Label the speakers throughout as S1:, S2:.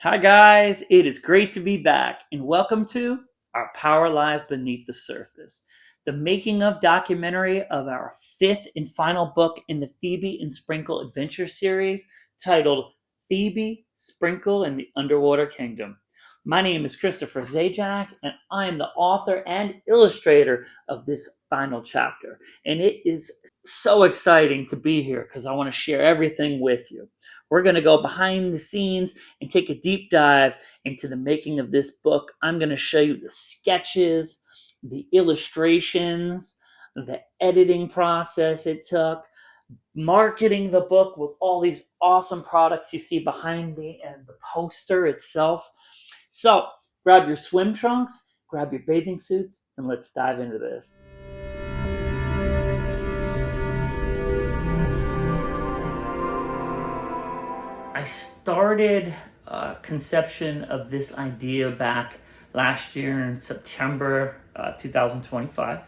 S1: Hi, guys. It is great to be back, and welcome to Our Power Lies Beneath the Surface, the making of documentary of our fifth and final book in the Phebee and Sprinkle adventure series titled Phebee, Sprinkle, and the Underwater Kingdom. My name is Christopher Zajac, and I am the author and illustrator of this final chapter. And it is so exciting to be here because I want to share everything with you. We're going to go behind the scenes and take a deep dive into the making of this book. I'm going to show you the sketches, the illustrations, the editing process it took, marketing the book with all these awesome products you see behind me, and the poster itself. So grab your swim trunks, grab your bathing suits, and let's dive into this. I started conception of this idea back last year in September 2025.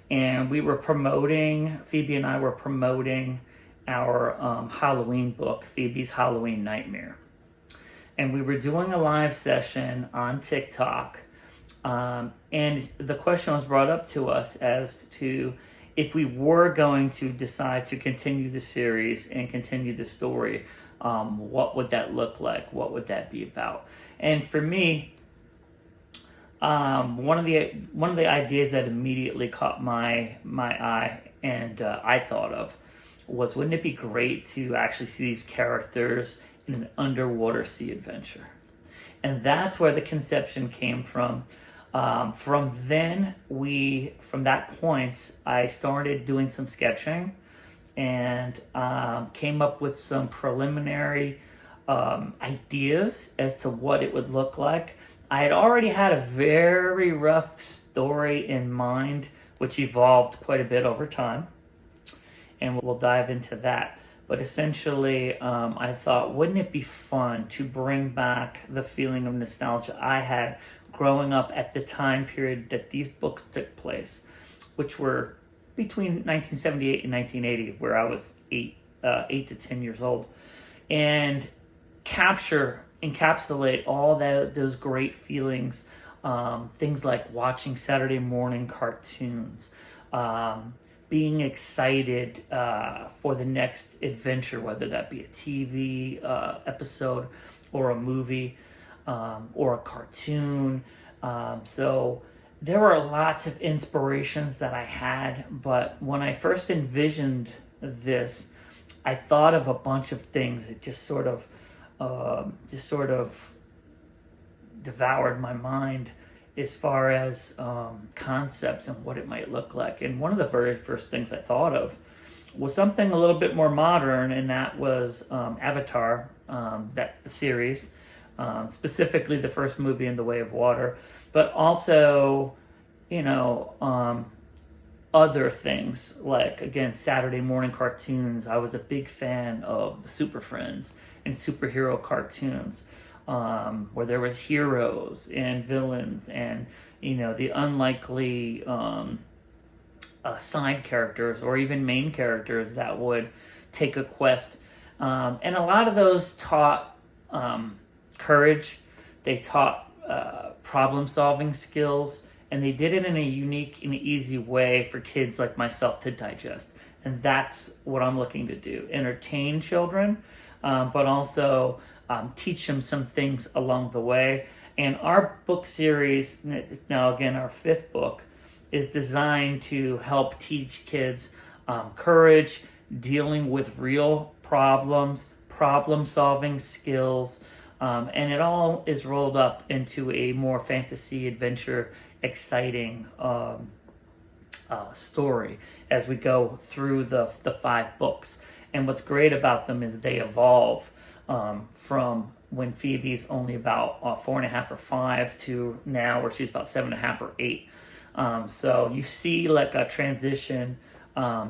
S1: And we were promoting, Phebee and I were promoting our Halloween book, Phebee's Halloween Nightmare. And we were doing a live session on TikTok. And the question was brought up to us as to if we were going to decide to continue the series and continue the story, what would that look like? What would that be about? And for me, one of the ideas that immediately caught my eye and I thought of was, wouldn't it be great to actually see these characters in an underwater sea adventure? And that's where the conception came from. From that point, I started doing some sketching and came up with some preliminary ideas as to what it would look like. I had already had a very rough story in mind, which evolved quite a bit over time, and we'll dive into that. But essentially, I thought, wouldn't it be fun to bring back the feeling of nostalgia I had growing up at the time period that these books took place, which were between 1978 and 1980, where I was 8 to 10 years old, and encapsulate all those great feelings, things like watching Saturday morning cartoons, being excited for the next adventure, whether that be a TV episode or a movie or a cartoon. So there were lots of inspirations that I had, but when I first envisioned this, I thought of a bunch of things. It just sort of devoured my mind as far as concepts and what it might look like. And one of the very first things I thought of was something a little bit more modern, and that was Avatar, the series, specifically the first movie, In the Way of Water, but also, other things like, again, Saturday morning cartoons. I was a big fan of the Super Friends and superhero cartoons, where there was heroes and villains and, the unlikely side characters or even main characters that would take a quest. And a lot of those taught courage. They taught problem-solving skills, and they did it in a unique and easy way for kids like myself to digest. And that's what I'm looking to do: entertain children, but also teach them some things along the way. And our book series, now again our fifth book, is designed to help teach kids courage, dealing with real problems, problem-solving skills, and it all is rolled up into a more fantasy, adventure, exciting story as we go through the 5 books. And what's great about them is they evolve from when Phoebe's only about 4.5 or 5 to now where she's about 7.5 or 8. So you see like a transition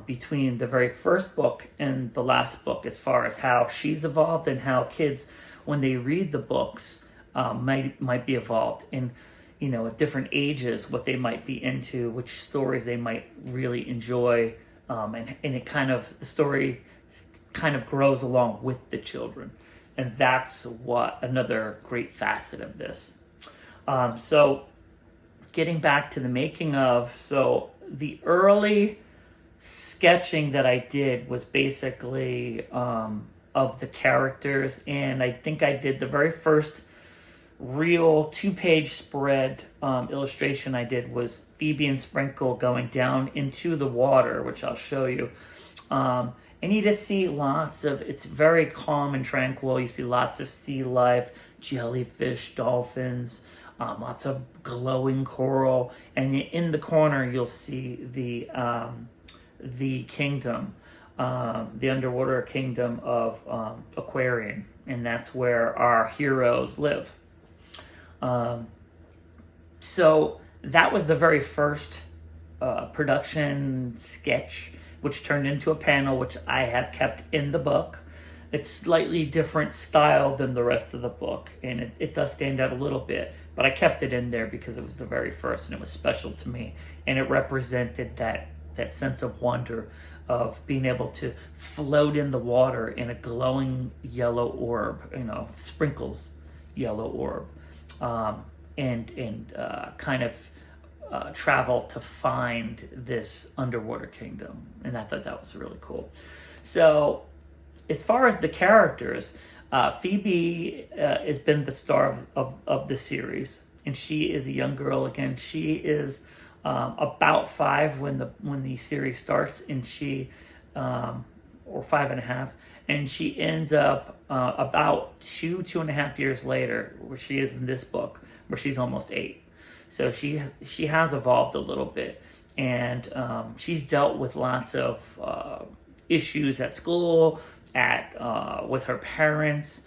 S1: between the very first book and the last book as far as how she's evolved and how kids, when they read the books, might be evolved in, at different ages, what they might be into, which stories they might really enjoy, and it kind of, the story kind of grows along with the children. And that's what another great facet of this. So getting back to the making of, so the early sketching that I did was basically of the characters, and I think I did the very first real 2-page spread illustration I did was Phebee and Sprinkle going down into the water, which I'll show you. And you just see lots of, it's very calm and tranquil. You see lots of sea life, jellyfish, dolphins, lots of glowing coral, and in the corner you'll see the kingdom, the underwater kingdom of Aquarian, and that's where our heroes live. So that was the very first production sketch, which turned into a panel, which I have kept in the book. It's slightly different style than the rest of the book, and it does stand out a little bit, but I kept it in there because it was the very first, and it was special to me, and it represented that sense of wonder of being able to float in the water in a glowing yellow orb, Sprinkles yellow orb, and kind of travel to find this underwater kingdom. And I thought that was really cool. So as far as the characters, Phebee has been the star of the series, and she is a young girl. Again, she is about 5 when the series starts, and she or 5.5, and she ends up about 2.5 years later, where she is in this book, where she's almost 8. So she has evolved a little bit, and she's dealt with lots of issues at school, with her parents,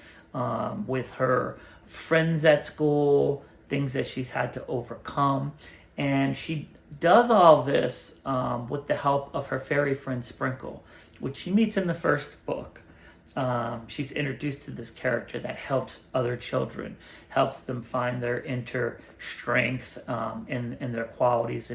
S1: with her friends at school, things that she's had to overcome, and she does all this with the help of her fairy friend Sprinkle, which she meets in the first book. She's introduced to this character that helps other children, helps them find their inner strength and their qualities,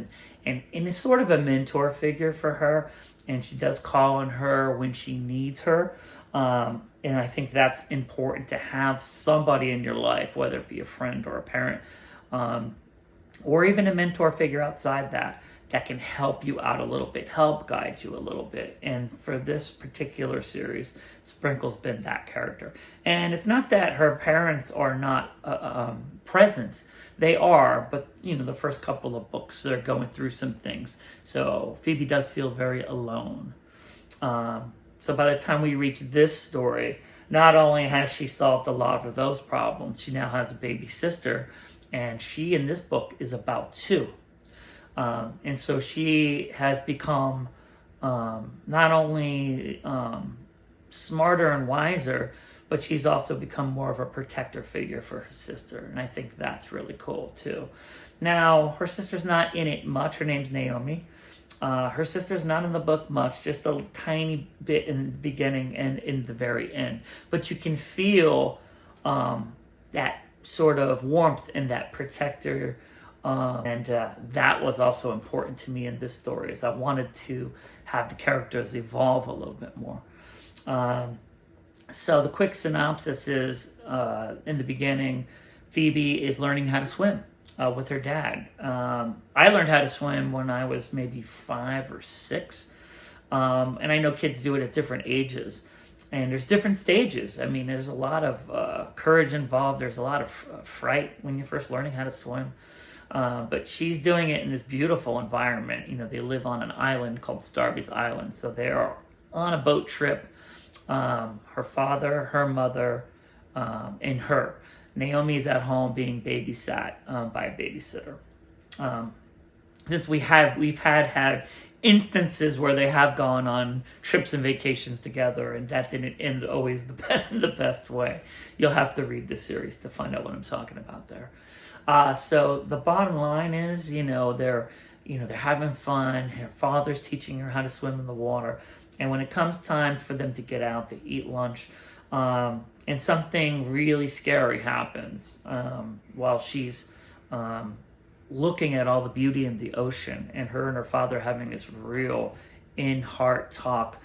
S1: and is sort of a mentor figure for her. And she does call on her when she needs her. And I think that's important, to have somebody in your life, whether it be a friend or a parent, or even a mentor figure outside that can help you out a little bit, help guide you a little bit. And for this particular series, Sprinkle's been that character. And it's not that her parents are not present. They are, but the first couple of books, they're going through some things. So Phebee does feel very alone. So by the time we reach this story, not only has she solved a lot of those problems, she now has a baby sister, and she in this book is about 2. And so she has become not only smarter and wiser, but she's also become more of a protector figure for her sister. And I think that's really cool too. Now, her sister's not in it much. Her name's Naomi. Her sister's not in the book much, just a tiny bit in the beginning and in the very end. But you can feel that sort of warmth and that protector. And that was also important to me in this story, is I wanted to have the characters evolve a little bit more. So the quick synopsis is, in the beginning, Phebee is learning how to swim with her dad. I learned how to swim when I was maybe 5 or 6. And I know kids do it at different ages. And there's different stages. I mean, there's a lot of courage involved. There's a lot of fright when you're first learning how to swim. But she's doing it in this beautiful environment. They live on an island called Starby's Island. So they are on a boat trip. Her father, her mother, and her. Naomi's at home being babysat by a babysitter. Since we've had instances where they have gone on trips and vacations together, and that didn't end always the best way. You'll have to read the series to find out what I'm talking about there. So the bottom line is, they're having fun. Her father's teaching her how to swim in the water. And when it comes time for them to get out to eat lunch, and something really scary happens while she's looking at all the beauty in the ocean, and her father having this real in-heart talk.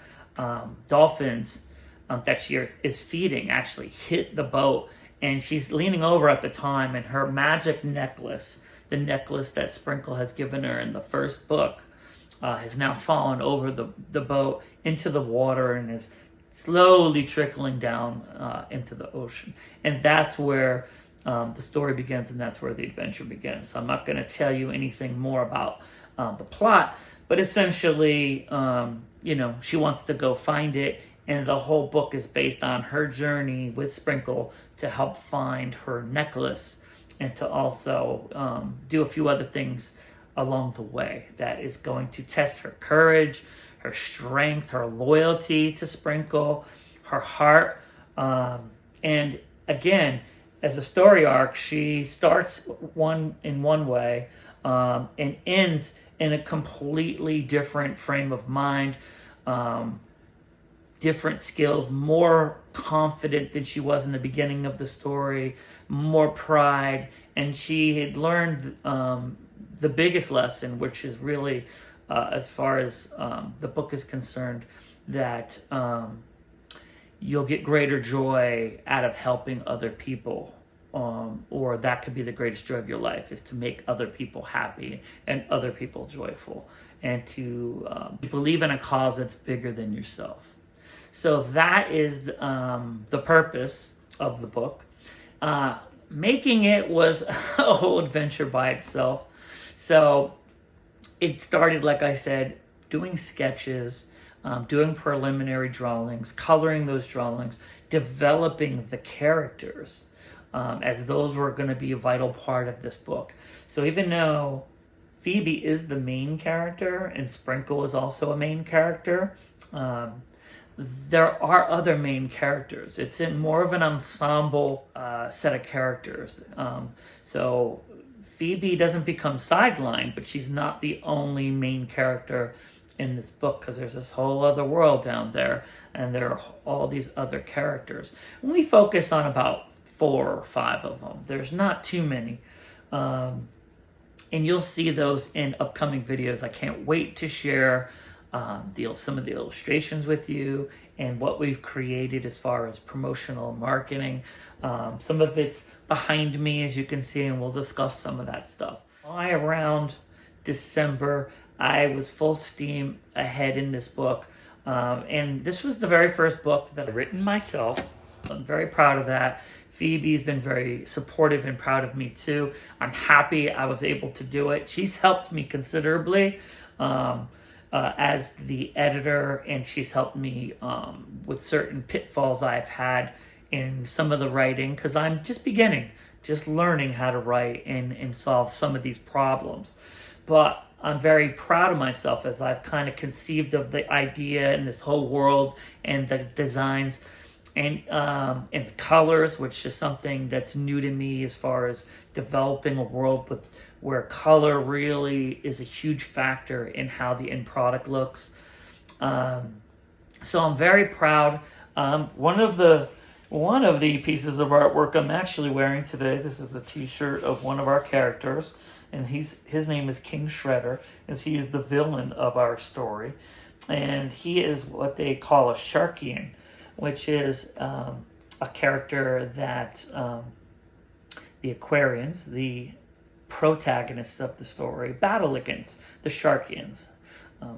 S1: Dolphins that she is feeding actually hit the boat, and she's leaning over at the time, and her magic necklace, the necklace that Sprinkle has given her in the first book, has now fallen over the boat into the water and is slowly trickling down into the ocean. And that's where the story begins, and that's where the adventure begins. So I'm not going to tell you anything more about the plot, but essentially, she wants to go find it, and the whole book is based on her journey with Sprinkle to help find her necklace, and to also do a few other things along the way that is going to test her courage, her strength, her loyalty to Sprinkle, her heart. And again, as a story arc, she starts in one way and ends in a completely different frame of mind, different skills, more confident than she was in the beginning of the story, more pride, and she had learned the biggest lesson, which is really, as far as the book is concerned, that you'll get greater joy out of helping other people, or that could be the greatest joy of your life, is to make other people happy and other people joyful, and to believe in a cause that's bigger than yourself. So that is the purpose of the book. Making it was a whole adventure by itself. So it started, like I said, doing sketches, doing preliminary drawings, coloring those drawings, developing the characters, as those were going to be a vital part of this book. So even though Phebee is the main character and Sprinkle is also a main character, there are other main characters. It's in more of an ensemble set of characters. So Phebee doesn't become sidelined, but she's not the only main character in this book, because there's this whole other world down there, and there are all these other characters. And we focus on about 4 or 5 of them. There's not too many. And you'll see those in upcoming videos. I can't wait to share some of the illustrations with you and what we've created as far as promotional marketing. Some of it's behind me, as you can see, and we'll discuss some of that stuff. By around December, I was full steam ahead in this book, and this was the very first book that I've written myself. I'm very proud of that. Phebee's been very supportive and proud of me too. I'm happy I was able to do it. She's helped me considerably as the editor, and she's helped me with certain pitfalls I've had in some of the writing, because I'm just beginning, just learning how to write and solve some of these problems. But I'm very proud of myself as I've kind of conceived of the idea and this whole world and the designs and the colors, which is something that's new to me as far as developing a world where color really is a huge factor in how the end product looks. So I'm very proud. One of the pieces of artwork I'm actually wearing today, this is a t-shirt of one of our characters, and his name is King Shredder, as he is the villain of our story. And he is what they call a Sharkian, which is a character that the Aquarians, the protagonists of the story, battle against the Sharkians.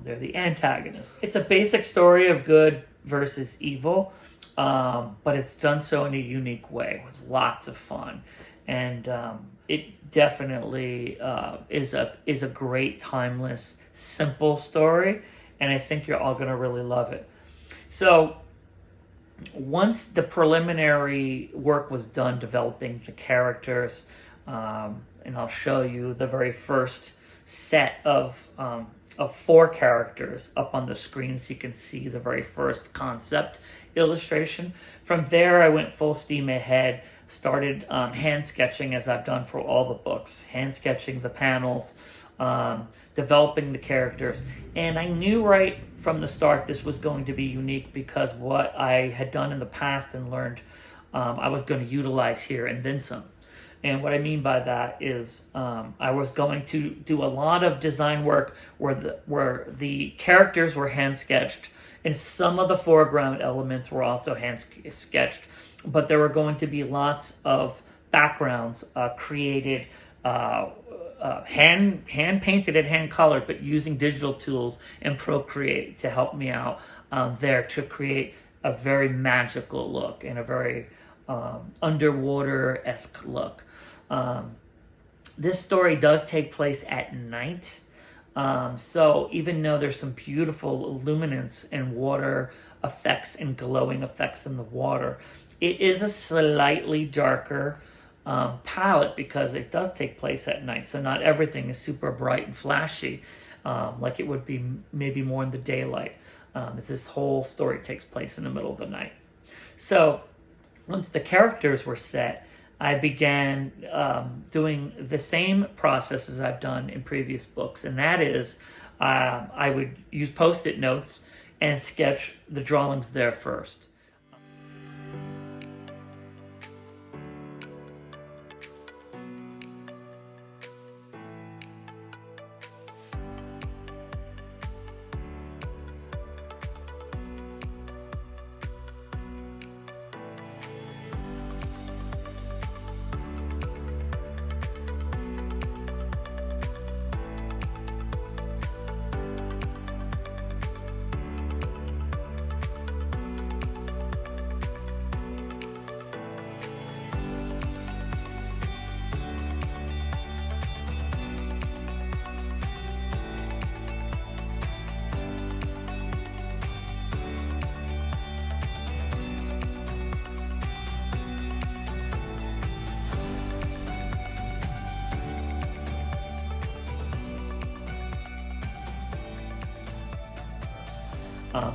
S1: They're the antagonists. It's a basic story of good versus evil, but it's done so in a unique way with lots of fun. And it definitely is a great, timeless, simple story, and I think you're all going to really love it. So once the preliminary work was done developing the characters, and I'll show you the very first set of 4 characters up on the screen so you can see the very first concept illustration. From there, I went full steam ahead, started hand sketching, as I've done for all the books, hand sketching the panels, developing the characters. And I knew right from the start this was going to be unique, because what I had done in the past and learned I was going to utilize here and then some. And what I mean by that is I was going to do a lot of design work where the characters were hand sketched And some of the foreground elements were also hand sketched, but there were going to be lots of backgrounds created, hand painted and hand colored, but using digital tools and Procreate to help me out there to create a very magical look and a very underwater-esque look. This story does take place at night. So even though there's some beautiful luminance and water effects and glowing effects in the water, it is a slightly darker palette because it does take place at night. So not everything is super bright and flashy like it would be maybe more in the daylight, as this whole story takes place in the middle of the night. So once the characters were set, I began doing the same process as I've done in previous books, and that is I would use Post-it notes and sketch the drawings there first.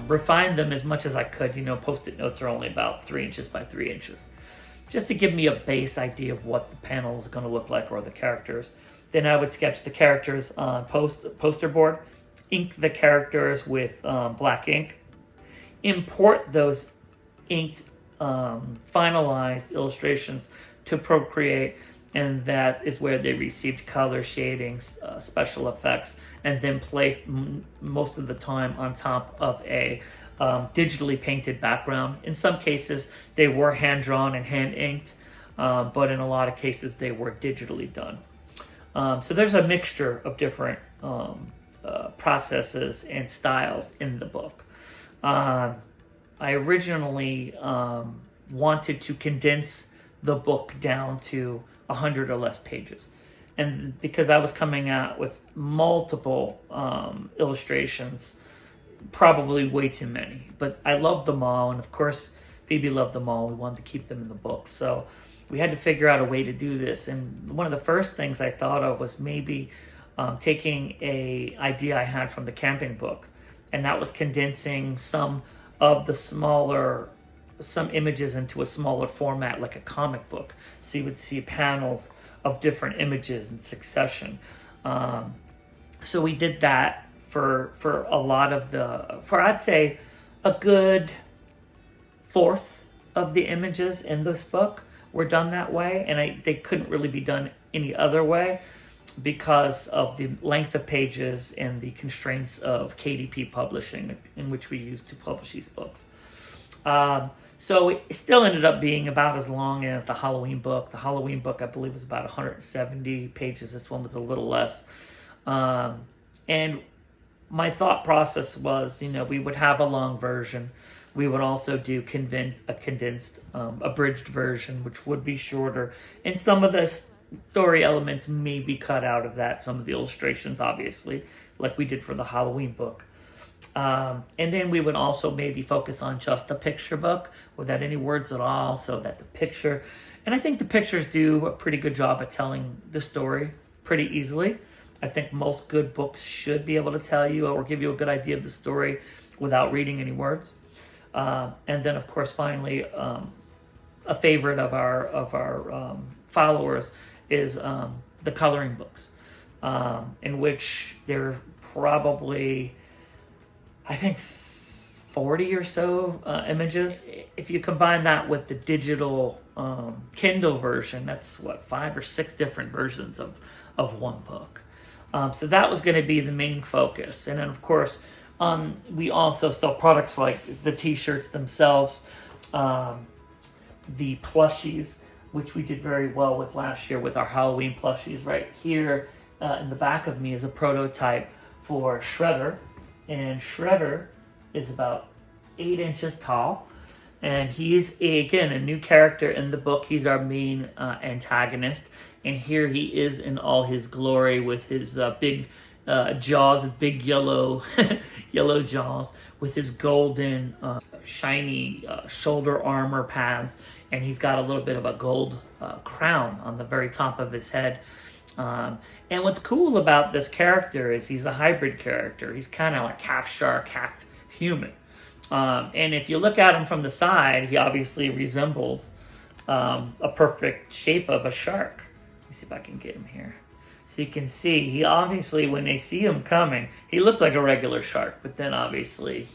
S1: Refine them as much as I could. Post-it notes are only about 3 inches by 3 inches, just to give me a base idea of what the panel is going to look like or the characters. Then I would sketch the characters on poster board, ink the characters with black ink, import those inked finalized illustrations to Procreate, and that is where they received color shadings, special effects, and then placed most of the time on top of a digitally painted background. In some cases, they were hand-drawn and hand-inked, but in a lot of cases, they were digitally done. So there's a mixture of different processes and styles in the book. I originally wanted to condense the book down to 100 or less pages. And because I was coming out with multiple illustrations, probably way too many. But I loved them all, and of course, Phebee loved them all. We wanted to keep them in the book. So we had to figure out a way to do this. And one of the first things I thought of was maybe taking a idea I had from the camping book, and that was condensing some images into a smaller format, like a comic book. So you would see panels of different images in succession. So we did that for a lot of I'd say a good fourth of the images in this book were done that way, and they couldn't really be done any other way because of the length of pages and the constraints of KDP publishing, in which we used to publish these books. So it still ended up being about as long as the Halloween book. The Halloween book, I believe, was about 170 pages. This one was a little less. And my thought process was, we would have a long version. We would also do a condensed, abridged version, which would be shorter. And some of the story elements may be cut out of that. Some of the illustrations, obviously, like we did for the Halloween book. And then we would also maybe focus on just a picture book without any words at all, so that the picture, and I think the pictures do a pretty good job at telling the story pretty easily. I think most good books should be able to tell you or give you a good idea of the story without reading any words. And then, of course, finally, a favorite of our followers is the coloring books, in which there are probably, I think, 40 or so images. If you combine that with the digital Kindle version, that's 5 or 6 different versions of one book. So that was going to be the main focus. And then, of course, We also sell products like the t-shirts themselves, the plushies, which we did very well with last year with our Halloween plushies. Right here in the back of me is a prototype for Shredder, and Shredder is about 8 inches tall, and he's again a new character in the book. He's our main antagonist, and here he is in all his glory with his big jaws, his big yellow yellow jaws, with his golden shiny shoulder armor pads, and he's got a little bit of a gold crown on the very top of his head. And what's cool about this character is he's a hybrid character. He's kind of like half shark, half human. And if you look at him from the side, he obviously resembles a perfect shape of a shark. Let me see if I can get him here. So you can see, he obviously, when they see him coming, he looks like a regular shark, but then obviously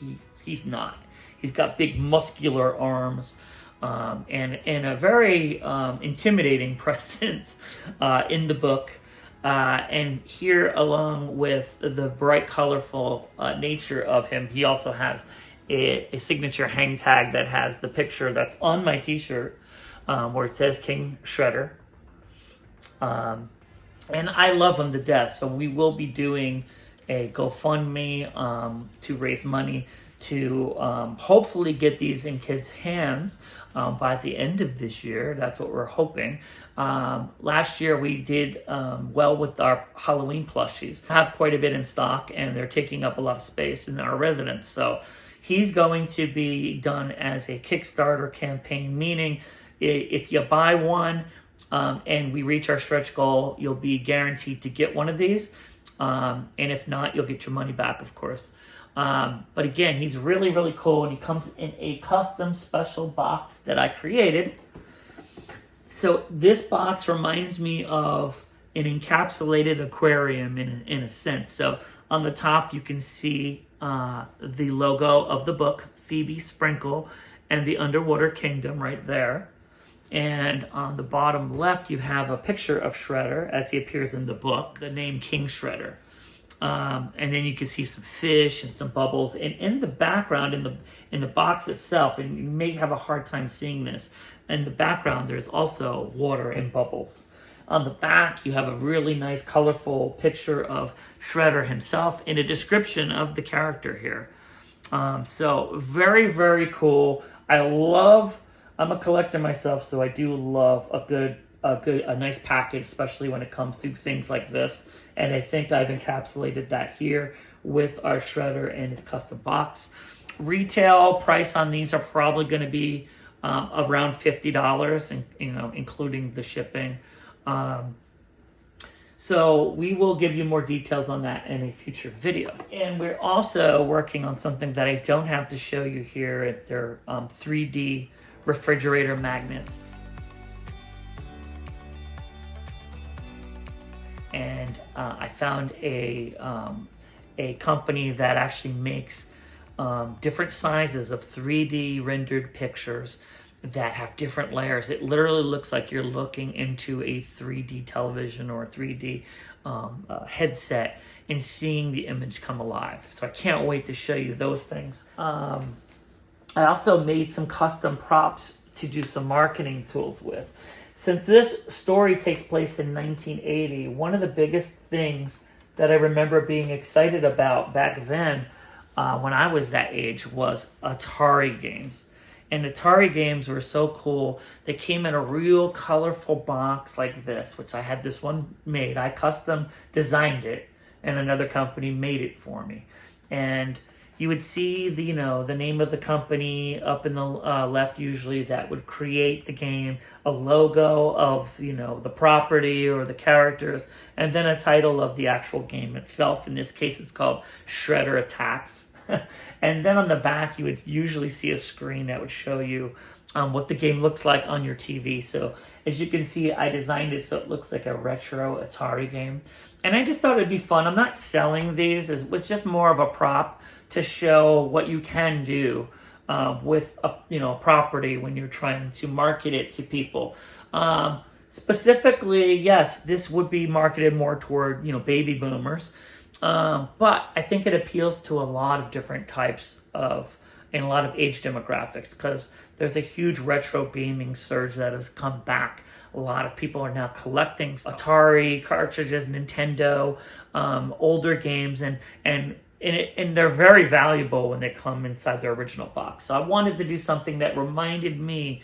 S1: he's not. He's got big muscular arms and a very intimidating presence in the book. And here, along with the bright, colorful nature of him, he also has a signature hang tag that has the picture that's on my t-shirt where it says King Shredder. And I love him to death. So we will be doing a GoFundMe to raise money to hopefully get these in kids' hands by the end of this year. That's what we're hoping. Last year we did well with our Halloween plushies. Have quite a bit in stock, and they're taking up a lot of space in our residence. So he's going to be done as a Kickstarter campaign, meaning if you buy one, and we reach our stretch goal, you'll be guaranteed to get one of these. And if not, you'll get your money back, of course. But again, he's really, really cool, and he comes in a custom special box that I created. So this box reminds me of an encapsulated aquarium in a sense. So on the top, you can see the logo of the book, Phebee, Sprinkle, and the Underwater Kingdom right there. And on the bottom left, you have a picture of Shredder as he appears in the book, the name King Shredder. And then you can see some fish and some bubbles. And in the background, in the box itself, and you may have a hard time seeing this, in the background there's also water and bubbles. On the back, you have a really nice, colorful picture of Shredder himself and a description of the character here. So very, very cool. I'm a collector myself, so I do love a nice package, especially when it comes to things like this. And I think I've encapsulated that here with our Shredder and his custom box. Retail price on these are probably going to be around $50, and including the shipping. So we will give you more details on that in a future video. And we're also working on something that I don't have to show you here. They're 3D refrigerator magnets. And I found a company that actually makes different sizes of 3D rendered pictures that have different layers. It literally looks like you're looking into a 3D television or a 3D headset and seeing the image come alive. So I can't wait to show you those things. I also made some custom props to do some marketing tools with. Since this story takes place in 1980, one of the biggest things that I remember being excited about back then when I was that age was Atari games. And Atari games were so cool. They came in a real colorful box like this, which I had this one made. I custom designed it, and another company made it for me. And you would see the name of the company up in the left, usually, that would create the game, a logo of the property or the characters, and then a title of the actual game itself. In this case, it's called Shredder Attacks. And then on the back, you would usually see a screen that would show you what the game looks like on your TV. So as you can see, I designed it so it looks like a retro Atari game. And I just thought it'd be fun. I'm not selling these. It was just more of a prop to show what you can do with a property when you're trying to market it to people. Specifically, yes, this would be marketed more toward baby boomers. But I think it appeals to a lot of different types of, and a lot of age demographics, because there's a huge retro gaming surge that has come back. A lot of people are now collecting Atari cartridges, Nintendo, older games, and they're very valuable when they come inside their original box. So I wanted to do something that reminded me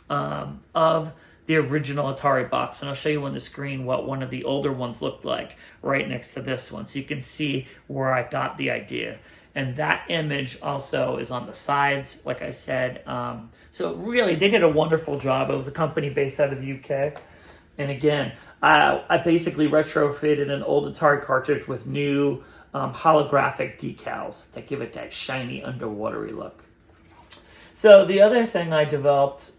S1: of the original Atari box, and I'll show you on the screen what one of the older ones looked like right next to this one, so you can see where I got the idea. And that image also is on the sides, like I said. So really, they did a wonderful job. It was a company based out of the UK. And again, I basically retrofitted an old Atari cartridge with new holographic decals to give it that shiny, underwatery look. So the other thing I developed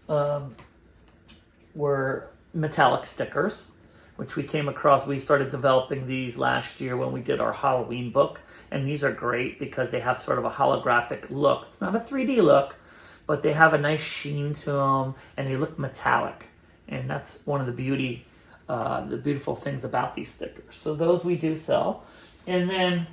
S1: were metallic stickers, which we came across. We started developing these last year when we did our Halloween book. And these are great because they have sort of a holographic look. It's not a 3D look, but they have a nice sheen to them, and they look metallic. And that's one of the beautiful things about these stickers. So those we do sell. And then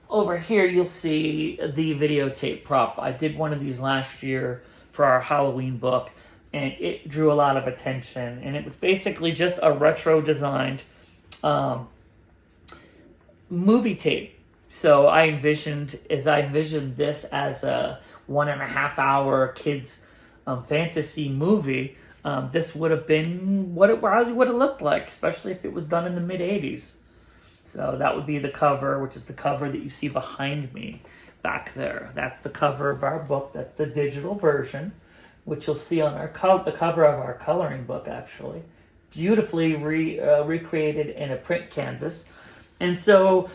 S1: over here, you'll see the videotape prop. I did one of these last year for our Halloween book, and it drew a lot of attention. And it was basically just a retro designed movie tape. So I envisioned this as a 1.5 hour kids fantasy movie. This would have been what it probably would have looked like, especially if it was done in the mid 80s. So that would be the cover, which is the cover that you see behind me back there. That's the cover of our book. That's the digital version, which you'll see on the cover of our coloring book, actually. Beautifully recreated in a print canvas. And so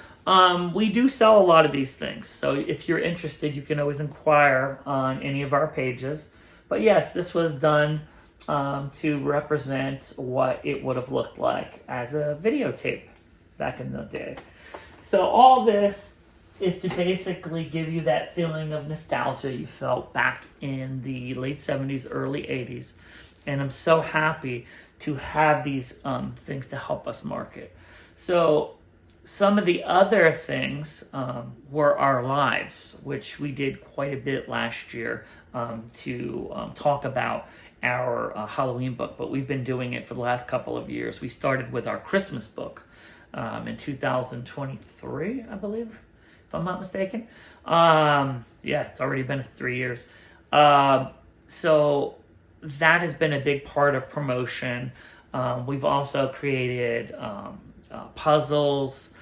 S1: we do sell a lot of these things. So if you're interested, you can always inquire on any of our pages. But yes, this was done to represent what it would have looked like as a videotape back in the day. So all this is to basically give you that feeling of nostalgia you felt back in the late 70s, early 80s. And I'm so happy to have these things to help us market. So some of the other things were our lives, which we did quite a bit last year to talk about our Halloween book, but we've been doing it for the last couple of years. We started with our Christmas book in 2023, I believe, if I'm not mistaken. Yeah, it's already been 3 years. So that has been a big part of promotion. We've also created puzzles,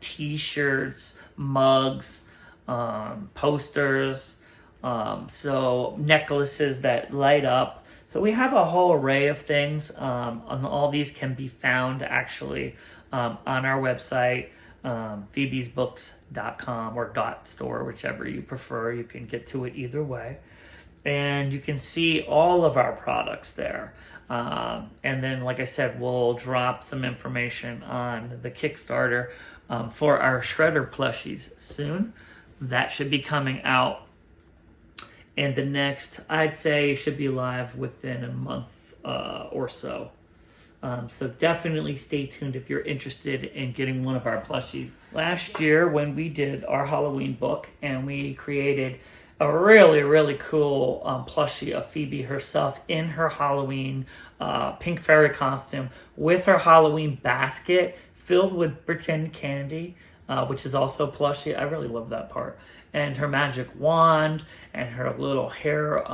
S1: t-shirts, mugs, posters, so necklaces that light up. So we have a whole array of things, and all these can be found actually on our website, phebeesbooks.com or .store, whichever you prefer. You can get to it either way. And you can see all of our products there. And then, like I said, we'll drop some information on the Kickstarter for our Shredder plushies soon. That should be coming out. And the next, I'd say, should be live within a month or so. So definitely stay tuned if you're interested in getting one of our plushies. Last year, when we did our Halloween book and we created a really, really cool plushie of Phebee herself in her Halloween pink fairy costume with her Halloween basket filled with pretend candy, which is also plushie. I really love that part. And her magic wand and her little hair,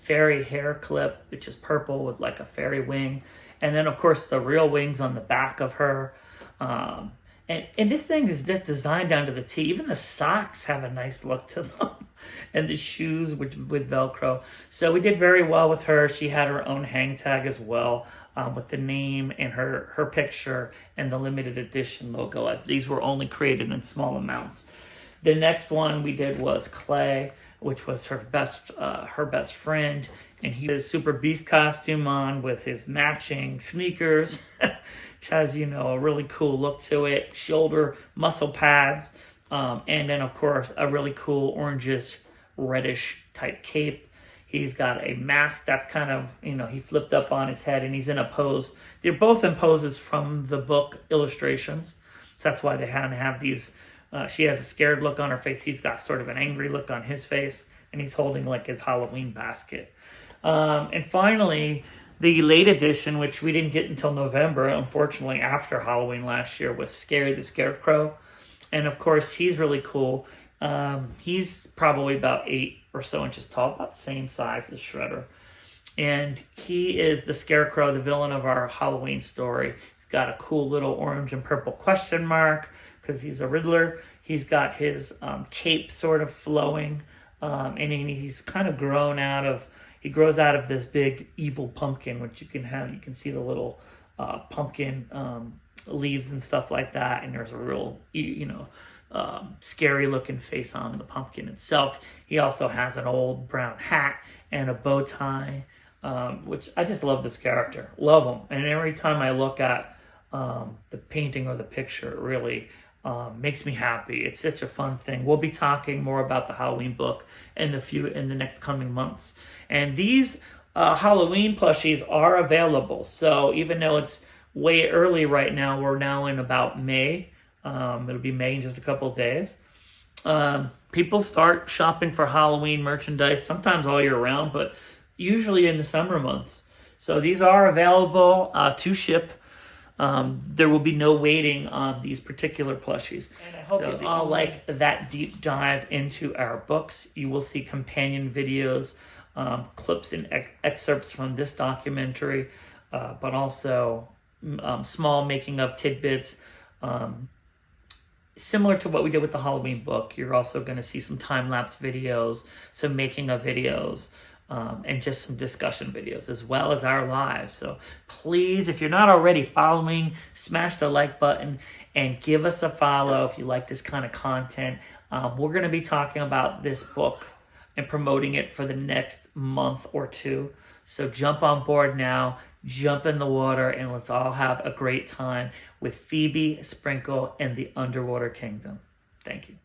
S1: fairy hair clip, which is purple with like a fairy wing. And then, of course, the real wings on the back of her. And this thing is just designed down to the T. Even the socks have a nice look to them. And the shoes with Velcro. So we did very well with her. She had her own hang tag as well, with the name and her picture and the limited edition logo, as these were only created in small amounts. The next one we did was Clay, which was her best friend. And he has Super Beast costume on with his matching sneakers, which has, a really cool look to it. Shoulder muscle pads. And then, of course, a really cool orangish, reddish type cape. He's got a mask that's kind of, he flipped up on his head and he's in a pose. They're both in poses from the book illustrations. So that's why they had to have these. She has a scared look on her face. He's got sort of an angry look on his face, and he's holding like his Halloween basket. And finally, the late edition, which we didn't get until November, unfortunately, after Halloween last year, was Scary the Scarecrow. And of course, he's really cool. He's probably about 8 or so inches tall, about the same size as Shredder. And he is the Scarecrow, the villain of our Halloween story. He's got a cool little orange and purple question mark because he's a Riddler. He's got his cape sort of flowing, and he's kind of he grows out of this big evil pumpkin, which you can see the little pumpkin leaves and stuff like that, and there's a real, scary looking face on the pumpkin itself. He also has an old brown hat and a bow tie, which I just love this character. Love him. And every time I look at the painting or the picture, it really makes me happy. It's such a fun thing. We'll be talking more about the Halloween book in the next coming months. And these Halloween plushies are available. So even though it's way early right now, we're now in about May. It'll be May in just a couple of days. People start shopping for Halloween merchandise sometimes all year round, but usually in the summer months. So these are available to ship. There will be no waiting on these particular plushies. And I hope you all like that deep dive into our books. You will see companion videos, clips and excerpts from this documentary, but also small making of tidbits. Similar to what we did with the Halloween book, you're also going to see some time-lapse videos, some making of videos, and just some discussion videos, as well as our lives. So please, if you're not already following, smash the like button and give us a follow if you like this kind of content. We're going to be talking about this book and promoting it for the next month or two. So jump on board now, jump in the water, and let's all have a great time with Phebee, Sprinkle, and the Underwater Kingdom. Thank you.